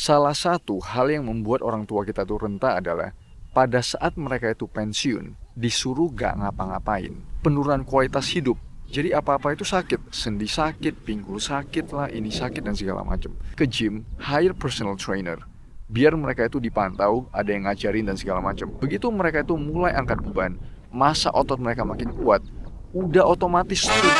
Salah satu hal yang membuat orang tua kita tuh renta adalah pada saat mereka itu pensiun, disuruh gak ngapa-ngapain. Penurunan kualitas hidup. Jadi apa-apa itu sakit, sendi sakit, pinggul sakit lah, ini sakit dan segala macam. Ke gym, hire personal trainer. Biar mereka itu dipantau, ada yang ngajarin dan segala macam. Begitu mereka itu mulai angkat beban, masa otot mereka makin kuat, udah otomatis tuh.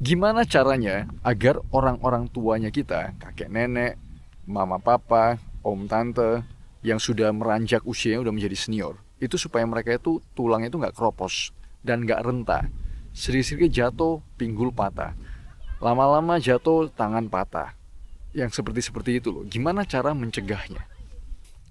Gimana caranya agar orang-orang tuanya kita, kakek nenek, mama papa, om tante, yang sudah meranjak usianya udah menjadi senior, itu supaya mereka itu tulangnya itu nggak keropos dan nggak renta. Sedikit-sedikit jatuh, pinggul patah. Lama-lama jatuh, tangan patah. Yang seperti itu loh. Gimana cara mencegahnya?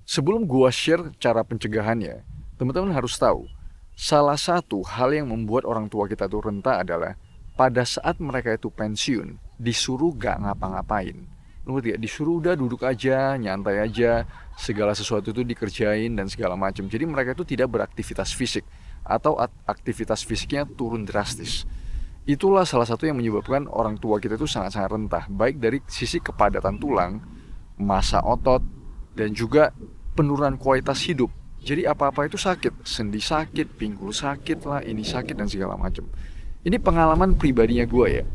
Sebelum gua share cara pencegahannya, teman-teman harus tahu, salah satu hal yang membuat orang tua kita tuh renta adalah pada saat mereka itu pensiun, disuruh gak ngapa-ngapain. Lu ngerti gak? Disuruh udah duduk aja, nyantai aja, segala sesuatu itu dikerjain dan segala macam. Jadi mereka itu tidak beraktivitas fisik atau aktivitas fisiknya turun drastis. Itulah salah satu yang menyebabkan orang tua kita itu sangat-sangat rentah, baik dari sisi kepadatan tulang, massa otot, dan juga penurunan kualitas hidup. Jadi apa-apa itu sakit, sendi sakit, pinggul sakit lah, ini sakit dan segala macam. Ini pengalaman pribadinya gue ya.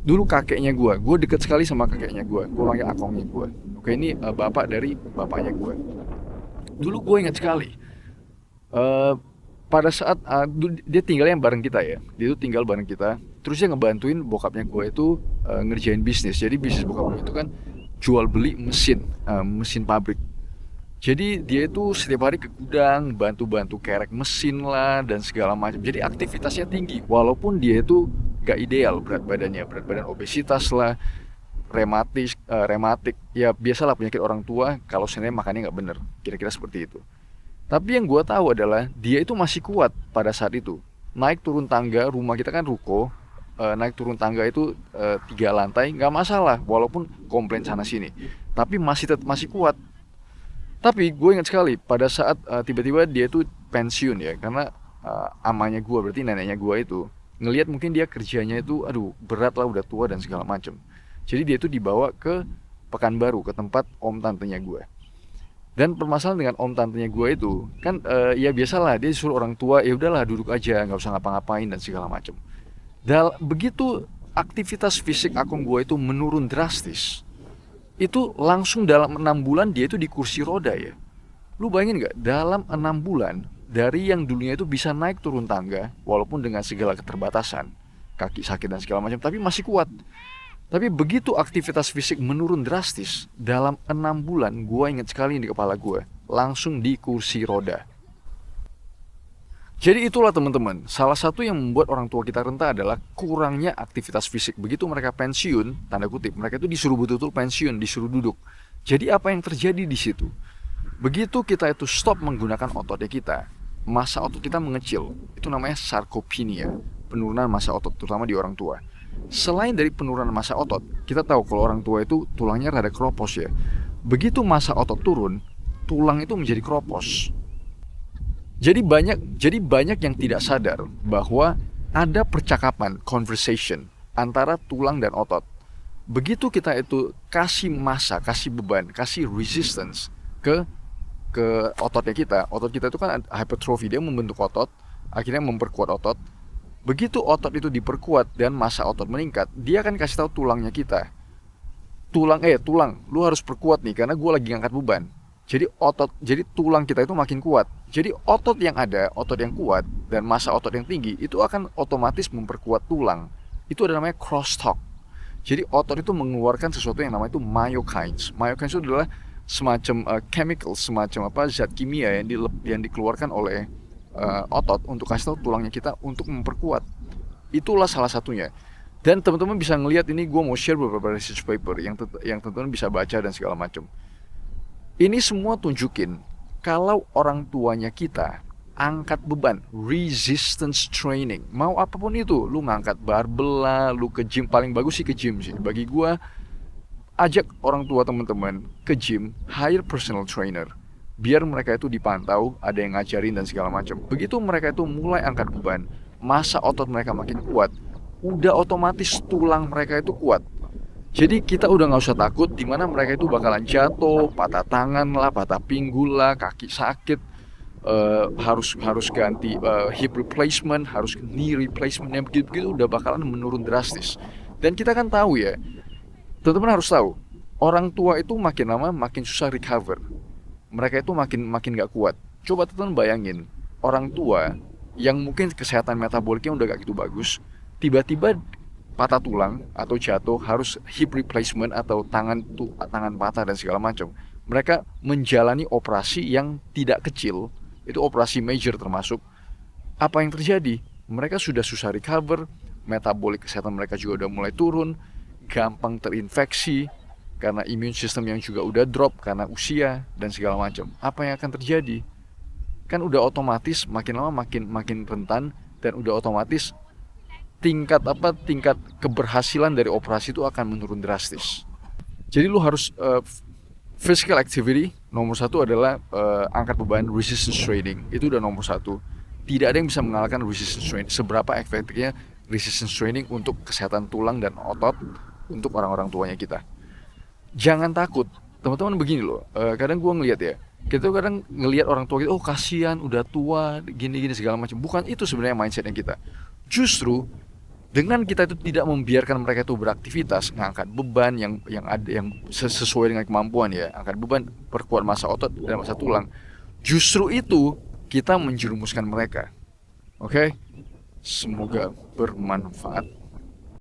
Dulu kakeknya gue deket sekali sama kakeknya gue panggil akongnya gue. Oke, ini bapak dari bapaknya gue. Dulu gue ingat sekali, pada saat dia tinggalnya bareng kita ya. Dia tuh tinggal bareng kita. Terus dia ngebantuin bokapnya gue itu ngerjain bisnis. Jadi bisnis bokap gue itu kan jual beli mesin pabrik. Jadi dia itu setiap hari ke gudang, bantu-bantu kerek mesin lah dan segala macam. Jadi aktivitasnya tinggi, walaupun dia itu gak ideal berat badan obesitas lah, rematik. Ya biasalah penyakit orang tua kalau sebenarnya makannya gak bener, kira-kira seperti itu. Tapi yang gue tahu adalah dia itu masih kuat pada saat itu. Naik turun tangga, rumah kita kan ruko, naik turun tangga itu 3 lantai, gak masalah, walaupun komplain sana sini. Tapi masih kuat. Tapi gue ingat sekali pada saat tiba-tiba dia tuh pensiun ya, karena amanya gue, berarti neneknya gue itu ngelihat mungkin dia kerjanya itu aduh berat lah, udah tua dan segala macam. Jadi dia tuh dibawa ke Pekanbaru, ke tempat om tantenya gue. Dan permasalahan dengan om tantenya gue itu kan ya biasalah, dia disuruh orang tua ya udahlah duduk aja, nggak usah ngapa-ngapain dan segala macam. Begitu aktivitas fisik akong gue itu menurun drastis, itu langsung dalam 6 bulan dia itu di kursi roda ya. Lu bayangin gak, dalam 6 bulan dari yang dulunya itu bisa naik turun tangga, walaupun dengan segala keterbatasan, kaki sakit dan segala macam, tapi masih kuat. Tapi begitu aktivitas fisik menurun drastis, dalam 6 bulan, gua inget sekali di kepala gua, langsung di kursi roda. Jadi itulah teman-teman, salah satu yang membuat orang tua kita renta adalah kurangnya aktivitas fisik. Begitu mereka pensiun, tanda kutip, mereka itu disuruh betul-betul pensiun, disuruh duduk. Jadi apa yang terjadi di situ? Begitu kita itu stop menggunakan ototnya kita, massa otot kita mengecil. Itu namanya sarkopenia, penurunan massa otot, terutama di orang tua. Selain dari penurunan massa otot, kita tahu kalau orang tua itu tulangnya rada keropos ya. Begitu massa otot turun, tulang itu menjadi keropos. Jadi banyak yang tidak sadar bahwa ada percakapan, conversation antara tulang dan otot. Begitu kita itu kasih massa, kasih beban, kasih resistance ke otot kita itu kan hypertrophy, dia membentuk otot, akhirnya memperkuat otot. Begitu otot itu diperkuat dan massa otot meningkat, dia akan kasih tahu tulangnya kita, tulang, lu harus perkuat nih karena gue lagi ngangkat beban. Jadi tulang kita itu makin kuat. Jadi otot yang ada, otot yang kuat dan massa otot yang tinggi itu akan otomatis memperkuat tulang. Itu ada namanya crosstalk. Jadi otot itu mengeluarkan sesuatu yang namanya itu myokines. Myokines itu adalah semacam chemical, semacam zat kimia yang dikeluarkan oleh otot untuk kasih tahu tulangnya kita untuk memperkuat. Itulah salah satunya. Dan teman-teman bisa ngelihat ini, gue mau share beberapa research paper yang teman-teman bisa baca dan segala macam. Ini semua tunjukin kalau orang tuanya kita angkat beban, resistance training, mau apapun itu, lu ngangkat barbel lah, lu ke gym, paling bagus sih ke gym sih. Bagi gua, ajak orang tua teman-teman ke gym, hire personal trainer, biar mereka itu dipantau, ada yang ngajarin dan segala macam. Begitu mereka itu mulai angkat beban, massa otot mereka makin kuat, udah otomatis tulang mereka itu kuat. Jadi kita udah nggak usah takut dimana mereka itu bakalan jatuh, patah tangan lah, patah pinggul lah, kaki sakit, harus harus ganti hip replacement, harus knee replacement, yang begitu-begitu udah bakalan menurun drastis. Dan kita kan tahu ya, teman-teman harus tahu, orang tua itu makin lama makin susah recover. Mereka itu makin makin gak kuat. Coba teman-teman bayangin, orang tua yang mungkin kesehatan metaboliknya udah gak gitu bagus, tiba-tiba patah tulang atau jatuh harus hip replacement atau tangan patah dan segala macam. Mereka menjalani operasi yang tidak kecil, itu operasi major termasuk. Apa yang terjadi? Mereka sudah susah recover, metabolik kesehatan mereka juga udah mulai turun, gampang terinfeksi karena immune system yang juga udah drop karena usia dan segala macam. Apa yang akan terjadi? Kan udah otomatis makin lama makin makin rentan, dan udah otomatis tingkat keberhasilan dari operasi itu akan menurun drastis. Jadi lu harus physical activity nomor satu adalah angkat beban, resistance training, itu udah nomor satu. Tidak ada yang bisa mengalahkan resistance training. Seberapa efektifnya resistance training untuk kesehatan tulang dan otot untuk orang-orang tuanya kita. Jangan takut, teman-teman. Begini loh, kadang gue ngelihat ya, kita kadang ngelihat orang tua kita, oh kasihan udah tua gini-gini segala macam. Bukan itu sebenarnya mindsetnya kita. Justru dengan kita itu tidak membiarkan mereka itu beraktivitas, ngangkat beban yang ada yang sesuai dengan kemampuan ya, angkat beban, perkuat massa otot dan massa tulang. Justru itu kita menjerumuskan mereka. Oke? Semoga bermanfaat.